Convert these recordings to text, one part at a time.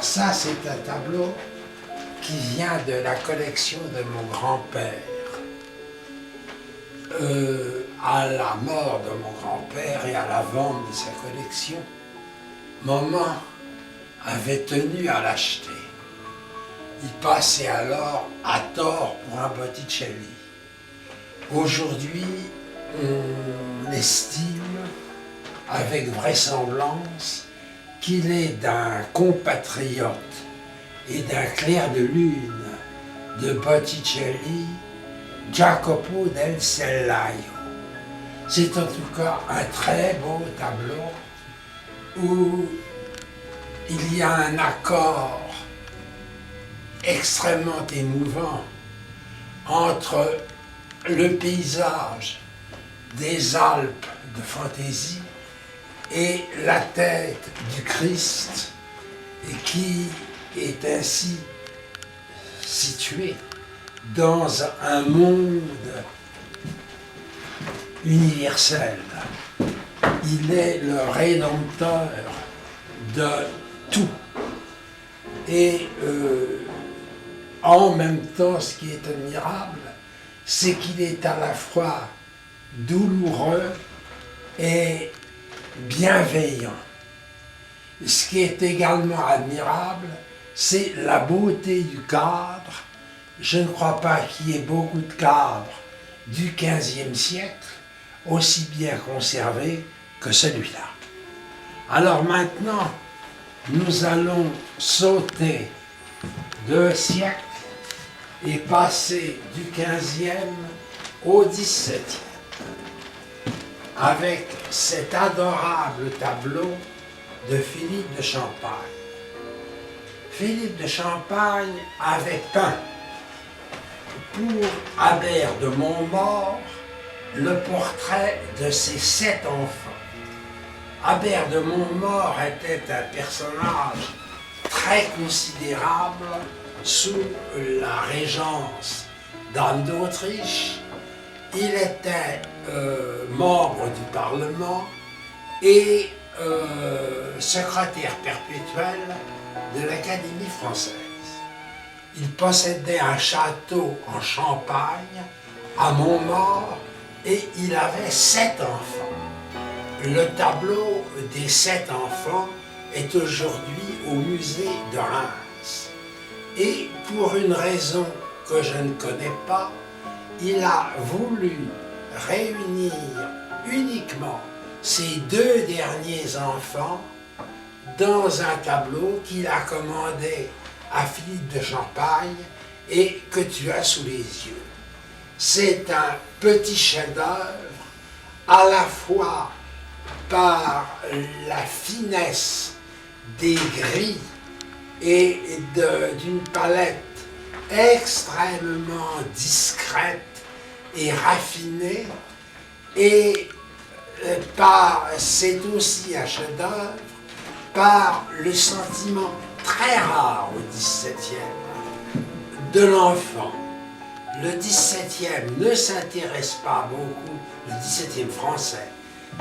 ça, c'est un tableau qui vient de la collection de mon grand-père. À la mort de mon grand-père et à la vente de sa collection, maman avait tenu à l'acheter. Il passait alors à tort pour un Botticelli. Aujourd'hui, on estime avec vraisemblance qu'il est d'un compatriote et d'un clair de lune de Botticelli, Jacopo del Cellaio. C'est en tout cas un très beau tableau où il y a un accord extrêmement émouvant entre le paysage des Alpes de fantaisie et la tête du Christ, et qui est ainsi situé dans un monde universel. Il est le rédempteur de tout. Et en même temps, ce qui est admirable, c'est qu'il est à la fois douloureux et bienveillant. Ce qui est également admirable, c'est la beauté du cadre. Je ne crois pas qu'il y ait beaucoup de cadres du XVe siècle aussi bien conservés que celui-là. Alors maintenant, nous allons sauter 2 siècles et passer du XVe au XVIIe avec cet adorable tableau de Philippe de Champagne. Philippe de Champagne avait peint pour Albert de Montmort le portrait de ses 7 enfants. Albert de Montmort était un personnage très considérable sous la régence d'Anne d'Autriche. Il était membre du Parlement et secrétaire perpétuel de l'Académie française. Il possédait un château en Champagne, à Montmort, et il avait 7 enfants. Le tableau des 7 enfants est aujourd'hui au musée de Reims. Et pour une raison que je ne connais pas, il a voulu réunir uniquement ses 2 derniers enfants dans un tableau qu'il a commandé à Philippe de Champagne et que tu as sous les yeux. C'est un petit chef-d'œuvre à la fois par la finesse des gris et d'une palette extrêmement discrète et raffinée, et c'est aussi un chef-d'œuvre par le sentiment très rare au XVIIe de l'enfant. Le XVIIe ne s'intéresse pas beaucoup, le XVIIe français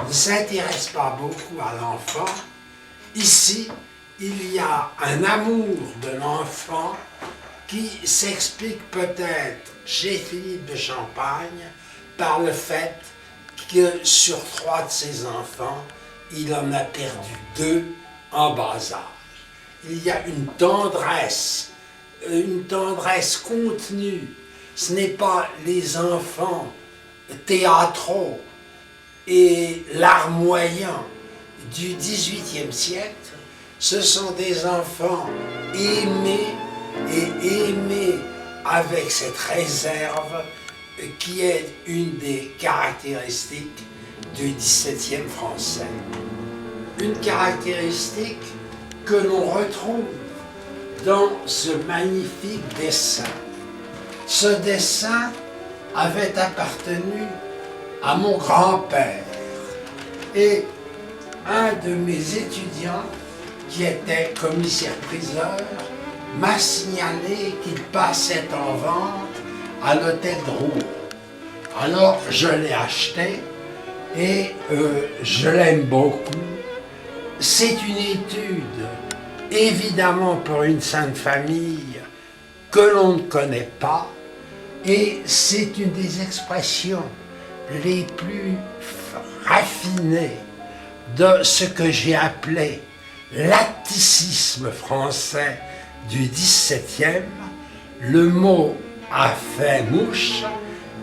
ne s'intéresse pas beaucoup à l'enfant. Ici, il y a un amour de l'enfant qui s'explique peut-être chez Philippe de Champagne par le fait que sur 3 de ses enfants, il en a perdu 2 en bas âge. Il y a une tendresse contenue. Ce n'est pas les enfants théâtraux et larmoyants du XVIIIe siècle, ce sont des enfants aimés et aimés avec cette réserve qui est une des caractéristiques du XVIIe français. Une caractéristique que l'on retrouve dans ce magnifique dessin. Ce dessin avait appartenu à mon grand-père et un de mes étudiants qui était commissaire-priseur m'a signalé qu'il passait en vente à l'hôtel de Rouen. Alors je l'ai acheté et je l'aime beaucoup. C'est une étude évidemment pour une sainte famille que l'on ne connaît pas, et c'est une des expressions les plus raffinées de ce que j'ai appelé l'atticisme français du XVIIe. Le mot a fait mouche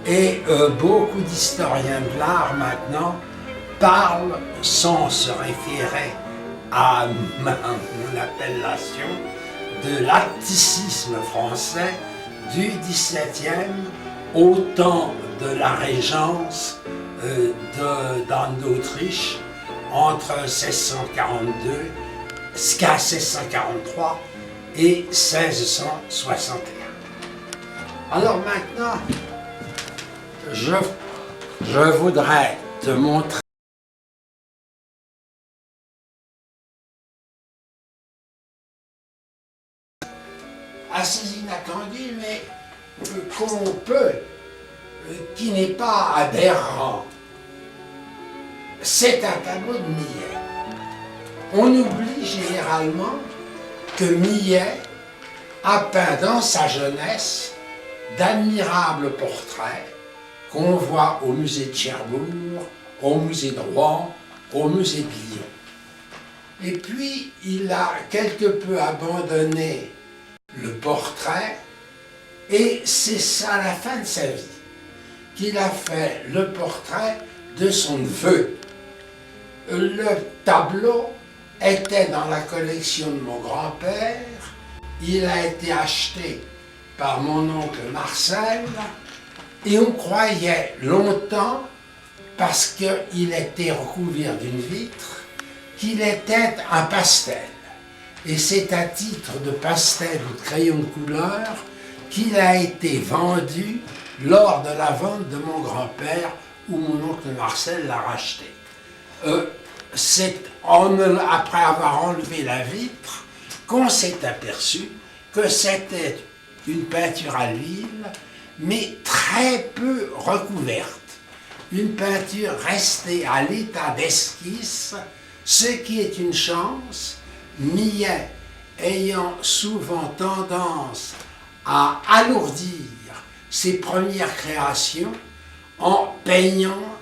et beaucoup d'historiens de l'art maintenant parlent, sans se référer à mon appellation, de l'atticisme français du XVIIe au temps de la régence d'Anne d'Autriche entre 1642, 1643 et 1661. Alors maintenant, je voudrais te montrer assez inattendu, mais qu'on peut, qui n'est pas aberrant. C'est un tableau de Millet. On oublie généralement que Millet a peint dans sa jeunesse d'admirables portraits qu'on voit au musée de Cherbourg, au musée de Rouen, au musée de Lyon. Et puis, il a quelque peu abandonné le portrait, et c'est ça à la fin de sa vie qu'il a fait le portrait de son neveu. Le tableau était dans la collection de mon grand-père, il a été acheté par mon oncle Marcel, et on croyait longtemps, parce qu'il était recouvert d'une vitre, qu'il était un pastel. Et c'est à titre de pastel ou de crayon de couleur qu'il a été vendu lors de la vente de mon grand-père, où mon oncle Marcel l'a racheté. C'est après avoir enlevé la vitre qu'on s'est aperçu que c'était une peinture à l'huile, mais très peu recouverte. Une peinture restée à l'état d'esquisse, ce qui est une chance, Millet ayant souvent tendance à alourdir ses premières créations en peignant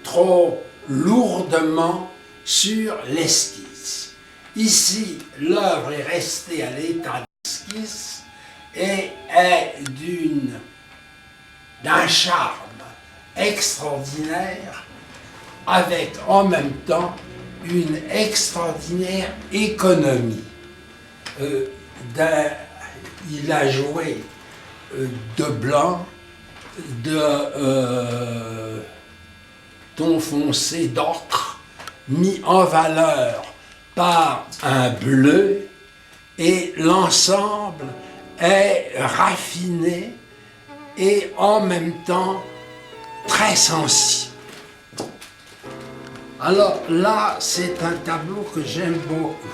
trop lourdement sur l'esquisse. Ici, l'œuvre est restée à l'état d'esquisse et est d'un charme extraordinaire, avec en même temps une extraordinaire économie. Il a joué de blanc, de ton foncé, d'ocre, mis en valeur par un bleu, et l'ensemble est raffiné et en même temps très sensible. Alors là, c'est un tableau que j'aime beaucoup.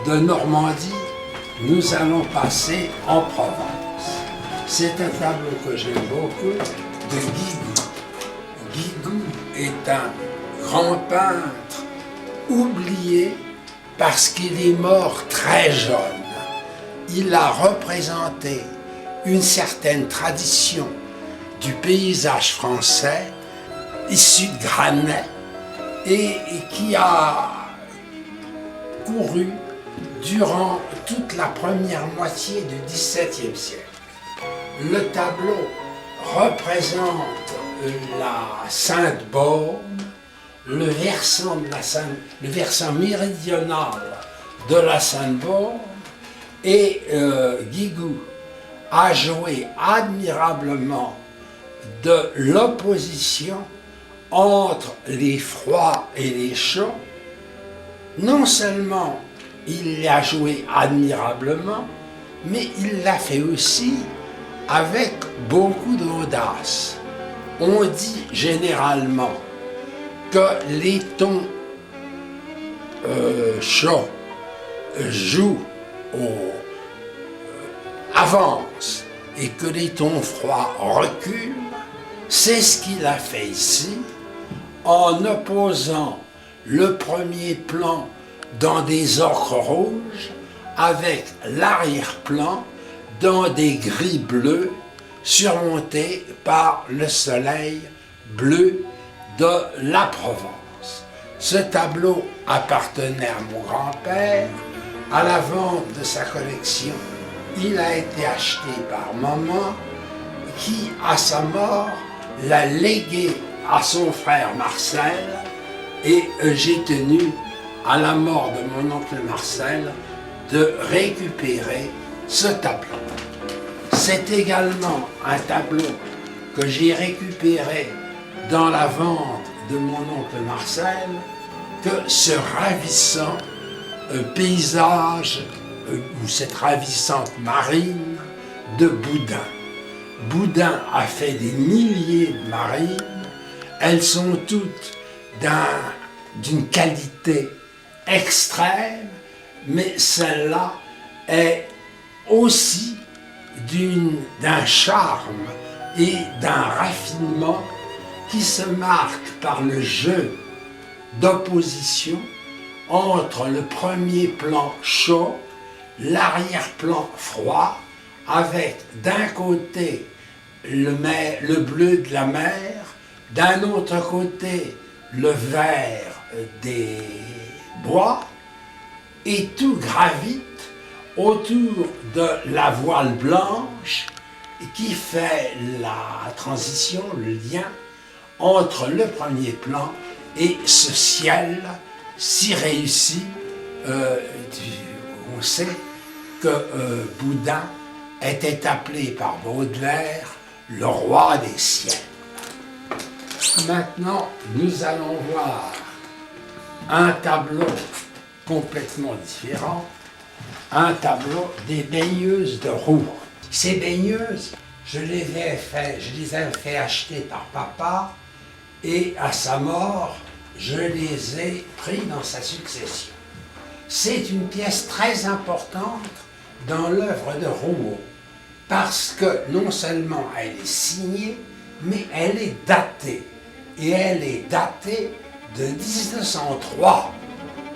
De Normandie, nous allons passer en Provence. C'est un tableau que j'aime beaucoup, de Guigou. Guigou est un grand peintre oublié parce qu'il est mort très jeune. Il a représenté une certaine tradition du paysage français, issu de Granet, et qui a couru durant toute la première moitié du XVIIe siècle. Le tableau représente la Sainte-Baume, le versant méridional de la Sainte-Baume, et Guigou a joué admirablement de l'opposition entre les froids et les chauds. Non seulement il l'a joué admirablement, mais il l'a fait aussi avec beaucoup d'audace. On dit généralement que les tons chauds avancent et que les tons froids reculent. C'est ce qu'il a fait ici, en opposant le premier plan dans des ocres rouges, avec l'arrière-plan dans des gris bleus, surmontés par le soleil bleu de la Provence. Ce tableau appartenait à mon grand-père. À la vente de sa collection, il a été acheté par maman, qui, à sa mort, l'a légué à son frère Marcel, et j'ai tenu, à la mort de mon oncle Marcel, de récupérer ce tableau. C'est également un tableau que j'ai récupéré dans la vente de mon oncle Marcel, que ce ravissant paysage, ou cette ravissante marine de Boudin. Boudin a fait des milliers de marines, elles sont toutes d'une qualité extrême, mais celle-là est aussi d'un charme et d'un raffinement qui se marque par le jeu d'opposition entre le premier plan chaud, l'arrière-plan froid, avec d'un côté le bleu de la mer, d'un autre côté le vert des bois, et tout gravite autour de la voile blanche qui fait la transition, le lien entre le premier plan et ce ciel si réussi. On sait que Boudin était appelé par Baudelaire le roi des ciels. Maintenant, nous allons voir un tableau complètement différent, un tableau des baigneuses de Rouen. Ces baigneuses, je les ai fait acheter par papa, et à sa mort, je les ai pris dans sa succession. C'est une pièce très importante dans l'œuvre de Rouault, parce que non seulement elle est signée, mais elle est datée. Et elle est datée de 1903,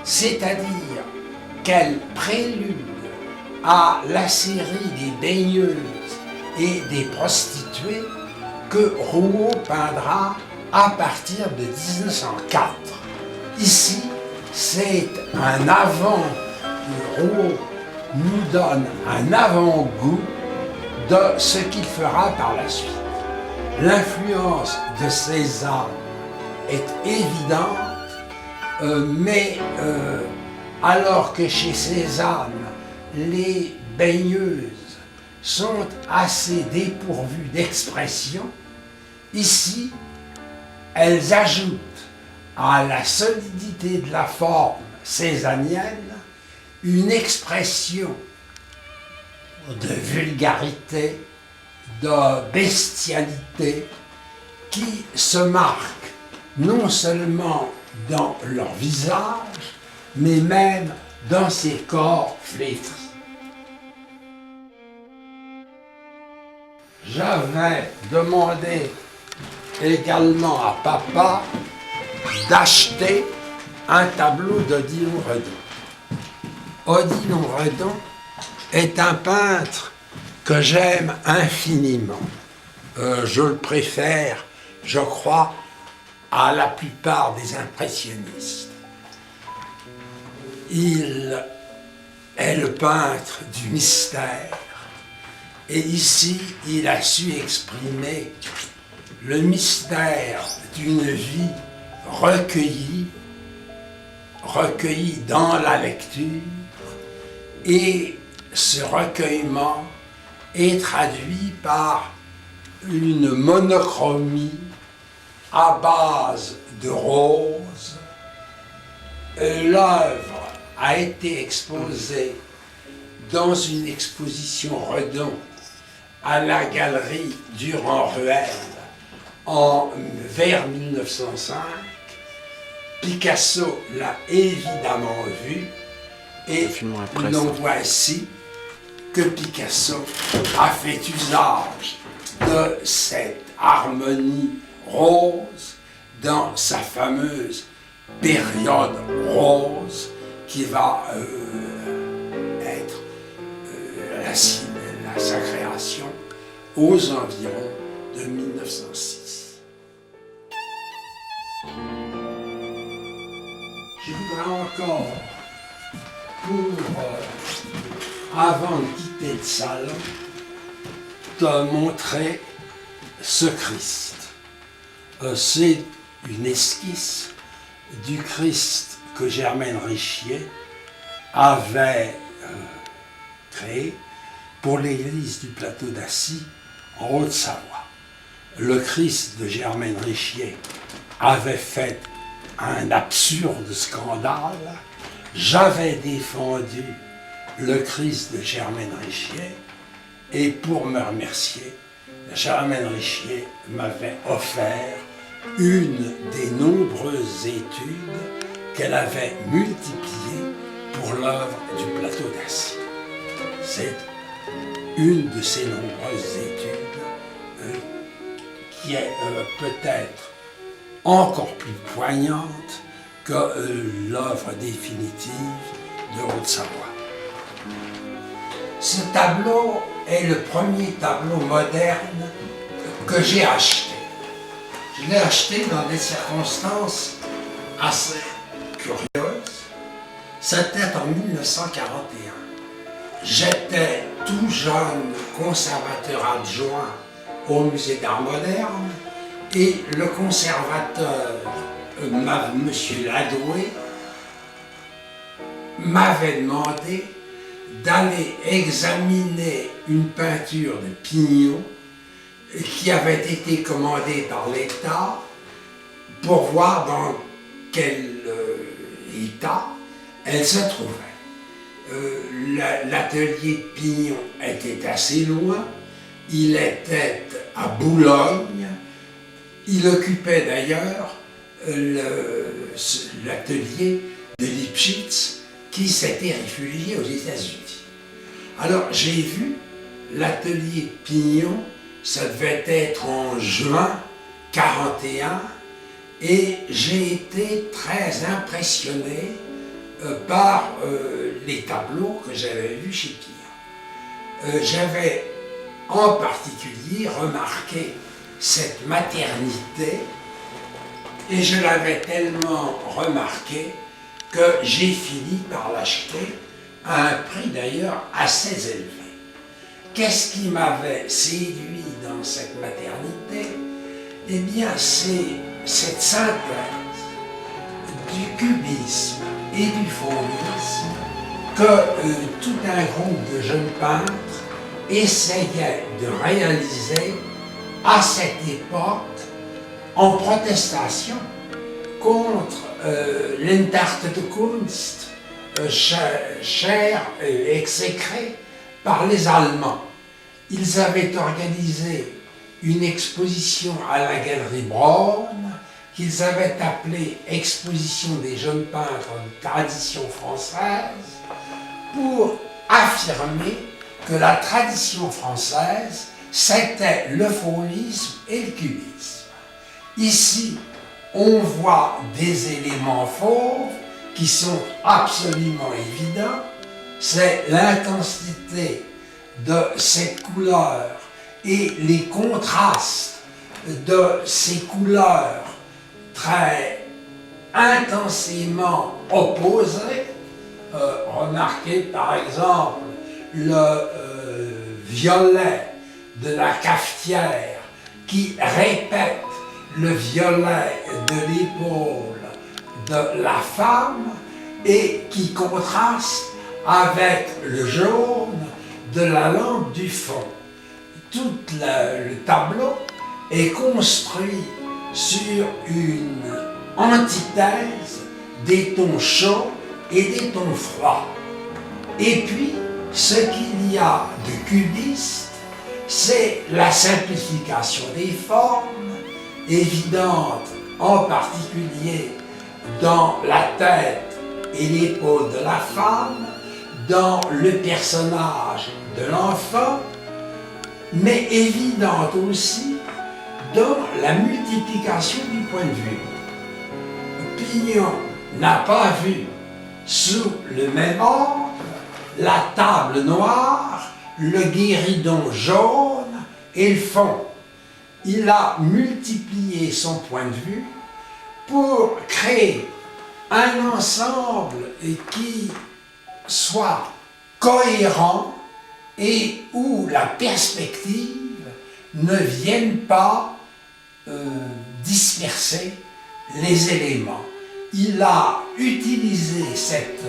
c'est-à-dire qu'elle prélude à la série des baigneuses et des prostituées que Rouault peindra à partir de 1904. Ici, c'est un avant, Rouault nous donne un avant-goût de ce qu'il fera par la suite. L'influence de Cézanne est évidente, mais alors que chez Cézanne, les baigneuses sont assez dépourvues d'expression, ici, elles ajoutent à la solidité de la forme cézannienne une expression de vulgarité, de bestialité qui se marque non seulement dans leur visage, mais même dans ces corps flétris. J'avais demandé également à papa d'acheter un tableau d'Odilon Redon. Odilon Redon est un peintre que j'aime infiniment. Je le préfère, je crois, à la plupart des impressionnistes. Il est le peintre du mystère, et ici, il a su exprimer le mystère d'une vie recueillie dans la lecture, et ce recueillement est traduit par une monochromie à base de roses. L'œuvre a été exposée dans une exposition Redon à la galerie Durand-Ruel vers 1905. Picasso l'a évidemment vu, et l'on voit ici que Picasso a fait usage de cette harmonie rose dans sa fameuse période rose qui va être sa création aux environs de 1906. Je voudrais encore, avant de quitter le salon, te montrer ce Christ. C'est une esquisse du Christ que Germaine Richier avait créé pour l'église du Plateau d'Assy en Haute-Savoie. Le Christ de Germaine Richier avait fait un absurde scandale. J'avais défendu le Christ de Germaine Richier et pour me remercier, Germaine Richier m'avait offert une des nombreuses études qu'elle avait multipliées pour l'œuvre du Plateau d'Assy. C'est une de ces nombreuses études qui est peut-être encore plus poignante que l'œuvre définitive de Haute-Savoie. Ce tableau est le premier tableau moderne que j'ai acheté. Je l'ai acheté dans des circonstances assez curieuses. C'était en 1941. J'étais tout jeune conservateur adjoint au Musée d'Art moderne et le conservateur, M. Ladoué, m'avait demandé d'aller examiner une peinture de Pignon qui avait été commandée par l'État pour voir dans quel état elle se trouvait. L'atelier de Pignon était assez loin, il était à Boulogne, il occupait d'ailleurs l'atelier de Lipschitz qui s'était réfugié aux États-Unis. Alors j'ai vu l'atelier Pignon, ça devait être en juin 1941, et j'ai été très impressionné par les tableaux que j'avais vus chez Pignon. J'avais en particulier remarqué cette maternité, et je l'avais tellement remarqué que j'ai fini par l'acheter à un prix d'ailleurs assez élevé. Qu'est-ce qui m'avait séduit dans cette maternité? Eh bien, c'est cette synthèse du cubisme et du fauvisme que tout un groupe de jeunes peintres essayait de réaliser à cette époque en protestation contre l'Entartete Kunst, cher et exécré par les Allemands. Ils avaient organisé une exposition à la Galerie Braun, qu'ils avaient appelée Exposition des jeunes peintres de tradition française, pour affirmer que la tradition française, c'était le fauvisme et le cubisme. Ici, on voit des éléments fauves qui sont absolument évidents. C'est l'intensité de cette couleur et les contrastes de ces couleurs très intensément opposées. Remarquez par exemple le violet de la cafetière qui répète le violet de l'épaule de la femme et qui contraste avec le jaune de la lampe du fond. Tout le tableau est construit sur une antithèse des tons chauds et des tons froids. Et puis, ce qu'il y a de cubiste, c'est la simplification des formes, évidente en particulier dans la tête et l'épaule de la femme, dans le personnage de l'enfant, mais évidente aussi dans la multiplication du point de vue. Pignon n'a pas vu Sous le même ordre, la table noire, le guéridon jaune et le fond. Il a multiplié son point de vue pour créer un ensemble qui soit cohérent et où la perspective ne vienne pas disperser les éléments. Il a utilisé cette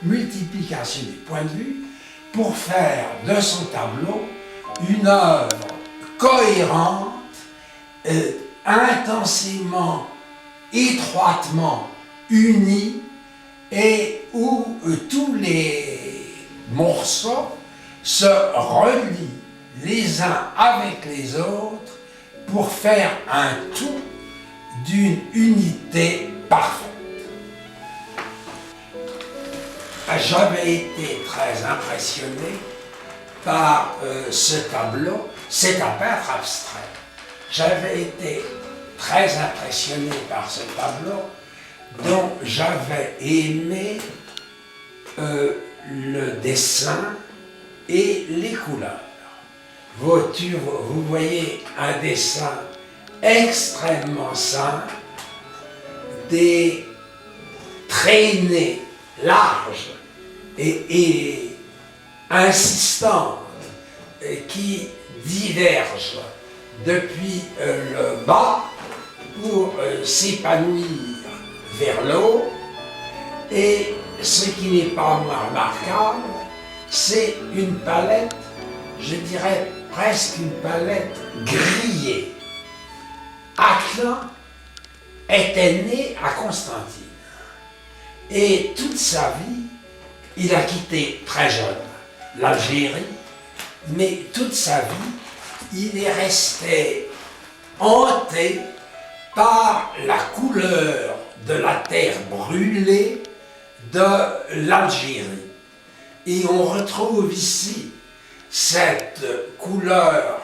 multiplication des points de vue pour faire de son tableau une œuvre cohérente, intensément, étroitement unie, et où tous les morceaux se relient les uns avec les autres pour faire un tout d'une unité parfaite. J'avais été très impressionné par ce tableau. C'est un peintre abstrait. J'avais été très impressionné par ce tableau dont j'avais aimé le dessin et les couleurs. Vous voyez un dessin extrêmement simple, des traînées larges et insistantes qui divergent depuis le bas pour s'épanouir vers le haut. Et ce qui n'est pas moins remarquable, c'est une palette, je dirais presque une palette grillée. Atlan était né à Constantine et toute sa vie, il a quitté très jeune l'Algérie, mais toute sa vie, il est resté hanté par la couleur de la terre brûlée de l'Algérie. Et on retrouve ici cette couleur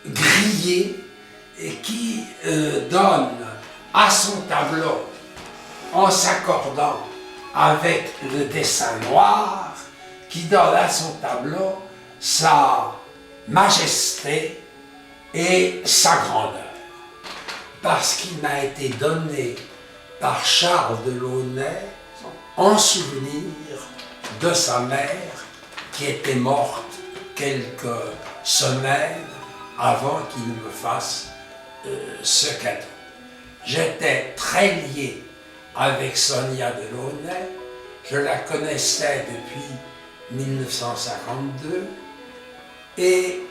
grillée et qui donne à son tableau, en s'accordant avec le dessin noir, qui donne à son tableau sa majesté et sa grandeur. Parce qu'il m'a été donné par Charles Delaunay en souvenir de sa mère qui était morte quelques semaines avant qu'il me fasse ce cadeau. J'étais très lié avec Sonia Delaunay, je la connaissais depuis 1952 et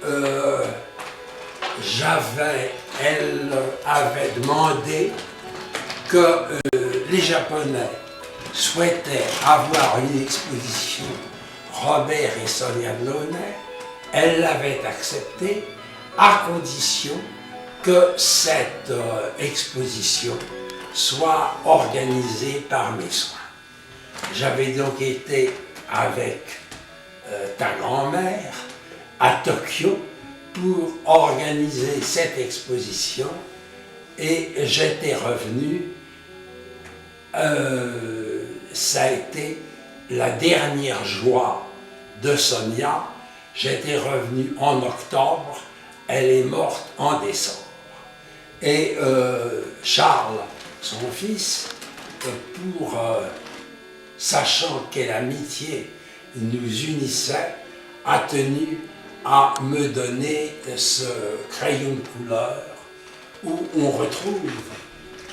elle avait demandé que les Japonais souhaitaient avoir une exposition Robert et Sonia Delaunay. Elle l'avait accepté à condition que cette exposition soit organisée par mes soins. J'avais donc été avec ta grand-mère à Tokyo pour organiser cette exposition et j'étais revenu, ça a été la dernière joie de Sonia. J'étais revenu en octobre, elle est morte en décembre. Et Charles, son fils, sachant quelle amitié nous unissait, a tenu à me donner ce crayon de couleur où on retrouve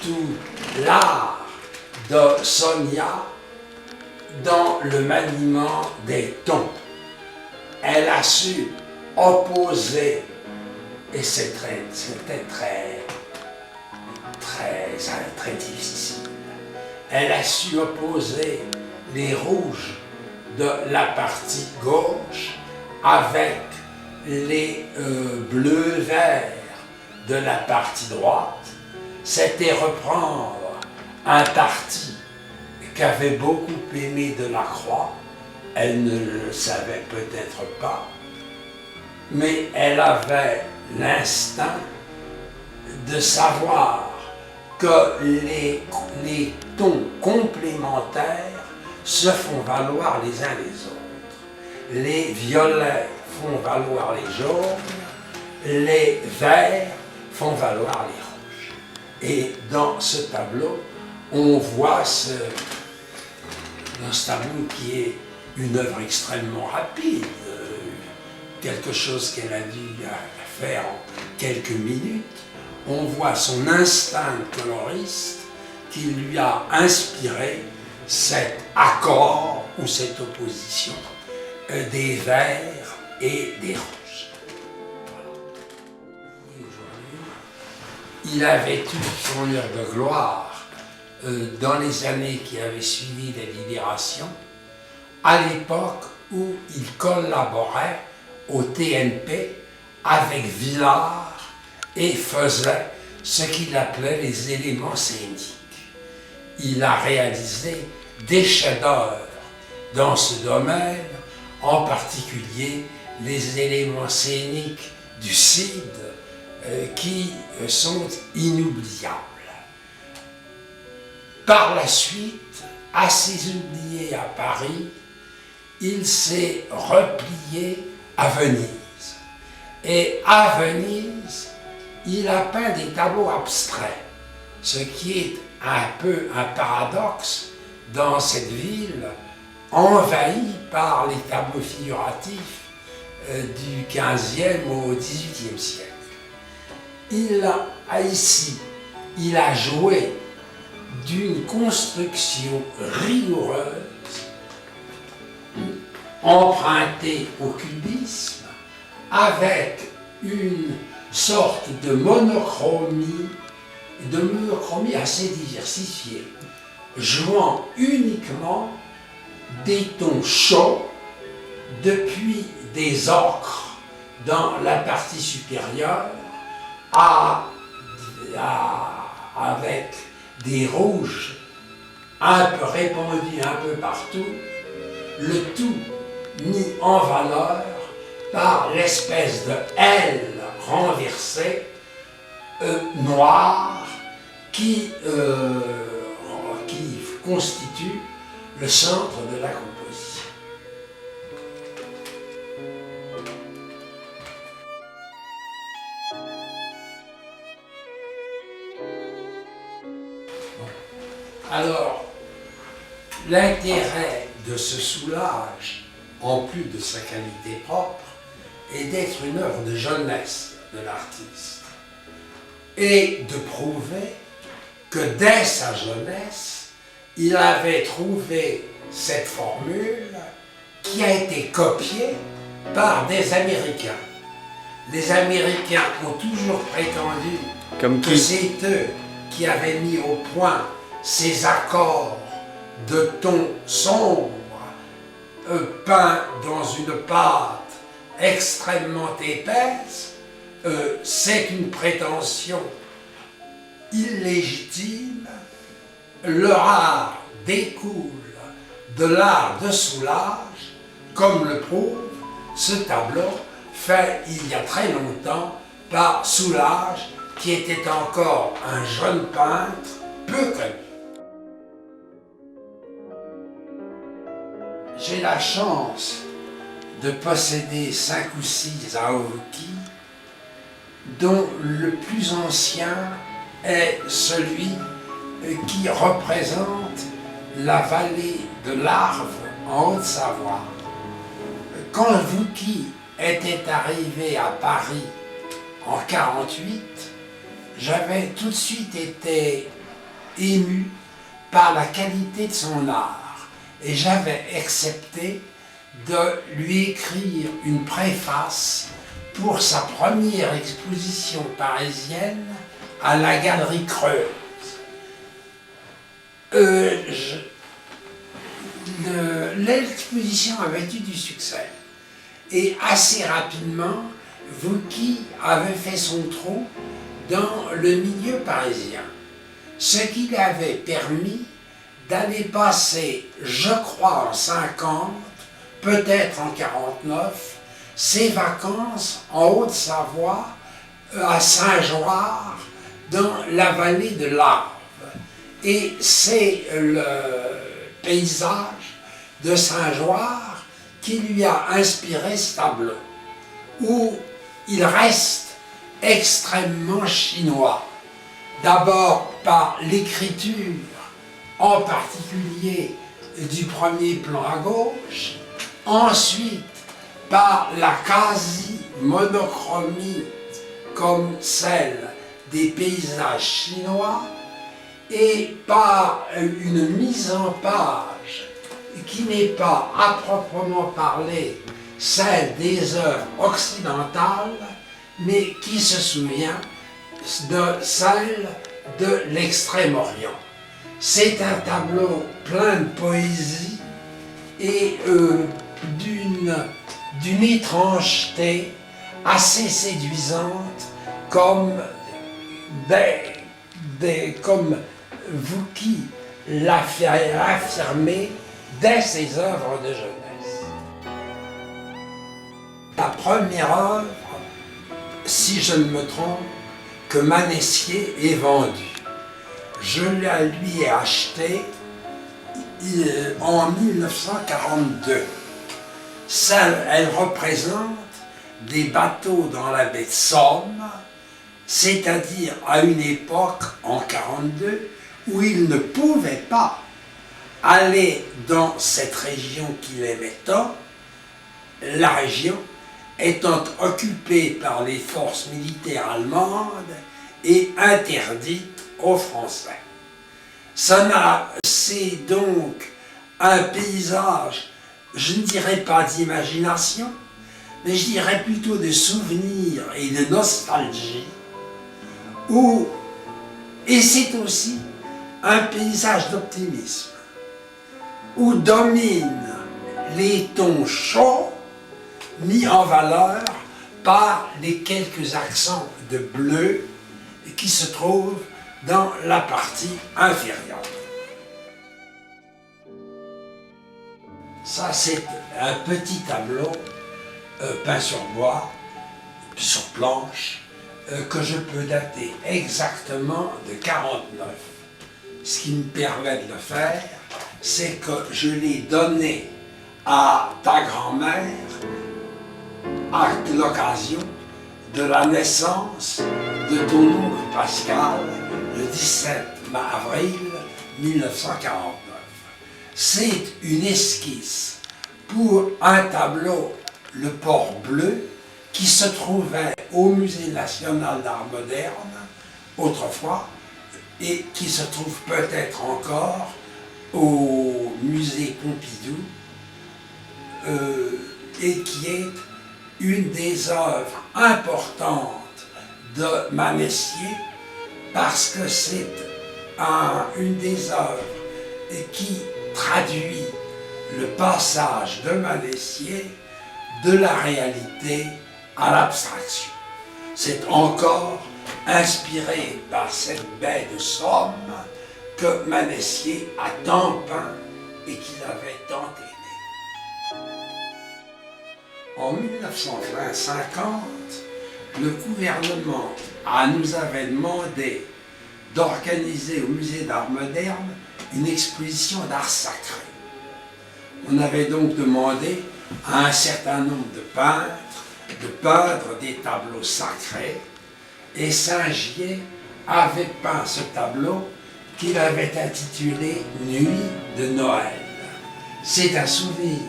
tout l'art de Sonia dans le maniement des tons. Elle a su opposer, et c'était très difficile, elle a su opposer les rouges de la partie gauche avec les bleus-verts de la partie droite. C'était reprendre un parti qu'avait beaucoup aimé Delacroix. Elle ne le savait peut-être pas, mais elle avait l'instinct, de savoir que les tons complémentaires se font valoir les uns les autres. Les violets font valoir les jaunes, les verts font valoir les rouges. Et dans ce tableau, on voit dans ce tableau qui est une œuvre extrêmement rapide, quelque chose qu'elle a dû faire en quelques minutes, on voit son instinct de coloriste qui lui a inspiré cet accord ou cette opposition des verts et des rouges. Il a vécu son heure de gloire dans les années qui avaient suivi la Libération, à l'époque où il collaborait au TNP avec Villard et faisait ce qu'il appelait les éléments scéniques. Il a réalisé des chefs-d'œuvre dans ce domaine, en particulier les éléments scéniques du Cid qui sont inoubliables. Par la suite, assez oublié à Paris, il s'est replié à Venise. Et à Venise, il a peint des tableaux abstraits, ce qui est un peu un paradoxe dans cette ville envahie par les tableaux figuratifs du XVe au XVIIIe siècle. Il a joué d'une construction rigoureuse, empruntée au cubisme, avec une sorte de monochromie assez diversifiée, jouant uniquement des tons chauds, depuis des ocres dans la partie supérieure, avec des rouges un peu répandus un peu partout, le tout mis en valeur par l'espèce de L renversée, noire, qui constitue le centre de la composition. Alors, l'intérêt de ce soulage, en plus de sa qualité propre, est d'être une œuvre de jeunesse de l'artiste et de prouver que dès sa jeunesse, il avait trouvé cette formule qui a été copiée par des Américains. Les Américains ont toujours prétendu que c'est eux qui avaient mis au point ces accords de tons sombres peints dans une pâte extrêmement épaisse. C'est une prétention illégitime. Leur art découle de l'art de soulage, comme le prouve ce tableau fait il y a très longtemps par Soulage, qui était encore un jeune peintre peu connu. J'ai la chance de posséder 5 ou 6 Aoki, dont le plus ancien est celui qui représente la vallée de l'Arve en Haute-Savoie. Quand Aoki était arrivé à Paris en 1948, j'avais tout de suite été ému par la qualité de son art et j'avais accepté de lui écrire une préface pour sa première exposition parisienne à la Galerie Creuse. L'exposition avait eu du succès et assez rapidement, Aoki avait fait son trou dans le milieu parisien, ce qui lui avait permis d'aller passer, je crois en 50, peut-être en 49, ses vacances en Haute-Savoie, à Saint-Joire, dans la vallée de l'Arve. Et c'est le paysage de Saint-Joire qui lui a inspiré ce tableau, où il reste extrêmement chinois. D'abord par l'écriture, en particulier du premier plan à gauche, ensuite par la quasi-monochromie comme celle des paysages chinois, et par une mise en page qui n'est pas à proprement parler celle des œuvres occidentales, mais qui se souvient de celle de l'Extrême-Orient. C'est un tableau plein de poésie et d'une étrangeté assez séduisante, comme comme vous qui l'affirmez dès ses œuvres de jeunesse. La première œuvre, si je ne me trompe, que Manessier ait vendue, je la lui ai achetée en 1942. Elle représente des bateaux dans la baie de Somme, c'est-à-dire à une époque, en 1942, où il ne pouvait pas aller dans cette région qu'il aimait tant, la région étant occupée par les forces militaires allemandes et interdite aux Français. C'est donc un paysage, je ne dirais pas d'imagination, mais je dirais plutôt de souvenirs et de nostalgie, et c'est aussi un paysage d'optimisme, où dominent les tons chauds mis en valeur par les quelques accents de bleu qui se trouvent dans la partie inférieure. Ça, c'est un petit tableau peint sur bois, sur planche, que je peux dater exactement de 1949. Ce qui me permet de le faire, c'est que je l'ai donné à ta grand-mère à l'occasion de la naissance de ton oncle Pascal le 17 avril 1949. C'est une esquisse pour un tableau, le Port Bleu, qui se trouvait au Musée national d'art moderne autrefois et qui se trouve peut-être encore au Musée Pompidou et qui est une des œuvres importantes de Manessier parce que c'est une des œuvres qui traduit le passage de Manessier de la réalité à l'abstraction. C'est encore inspiré par cette baie de Somme que Manessier a tant peint et qu'il avait tant aimé. En 1950, le gouvernement nous avait demandé d'organiser au Musée d'art moderne une exposition d'art sacré. On avait donc demandé à un certain nombre de peintres de peindre des tableaux sacrés, et Saint-Gier avait peint ce tableau qu'il avait intitulé « Nuit de Noël ». C'est un souvenir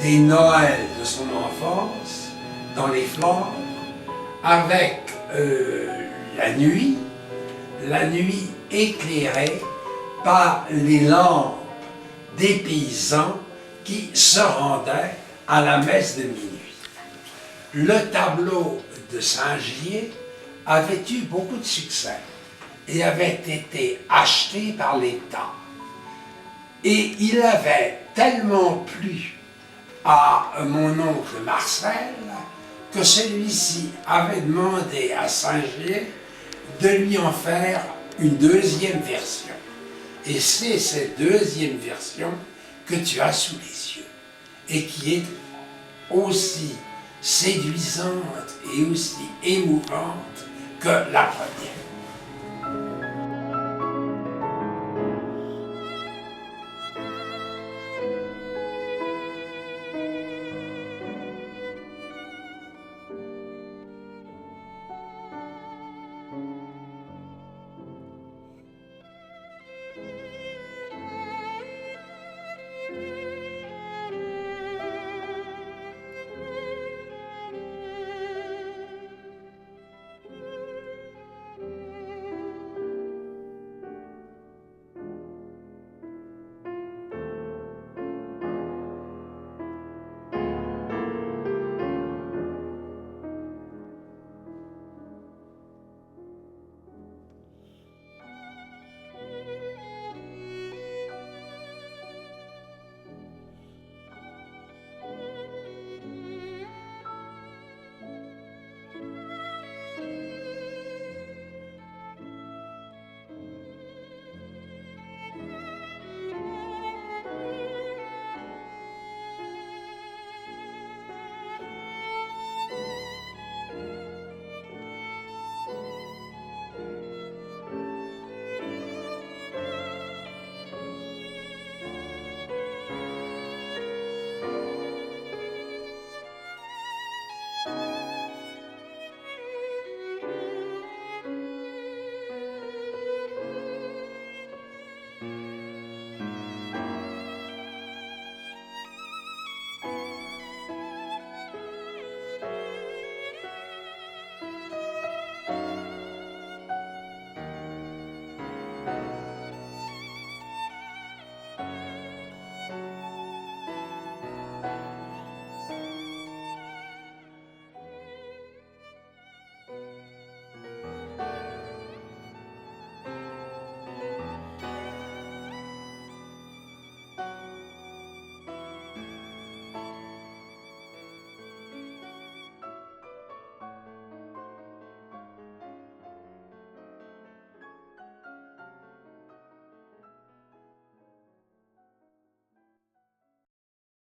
des Noëls de son enfance dans les Flandres, avec la nuit éclairée par les lampes des paysans qui se rendaient à la messe de minuit. Le tableau de Saint-Gier avait eu beaucoup de succès et avait été acheté par l'État. Et il avait tellement plu à mon oncle Marcel que celui-ci avait demandé à Saint-Gier de lui en faire une deuxième version. Et c'est cette deuxième version que tu as sous les yeux et qui est aussi séduisante et aussi émouvante que la première.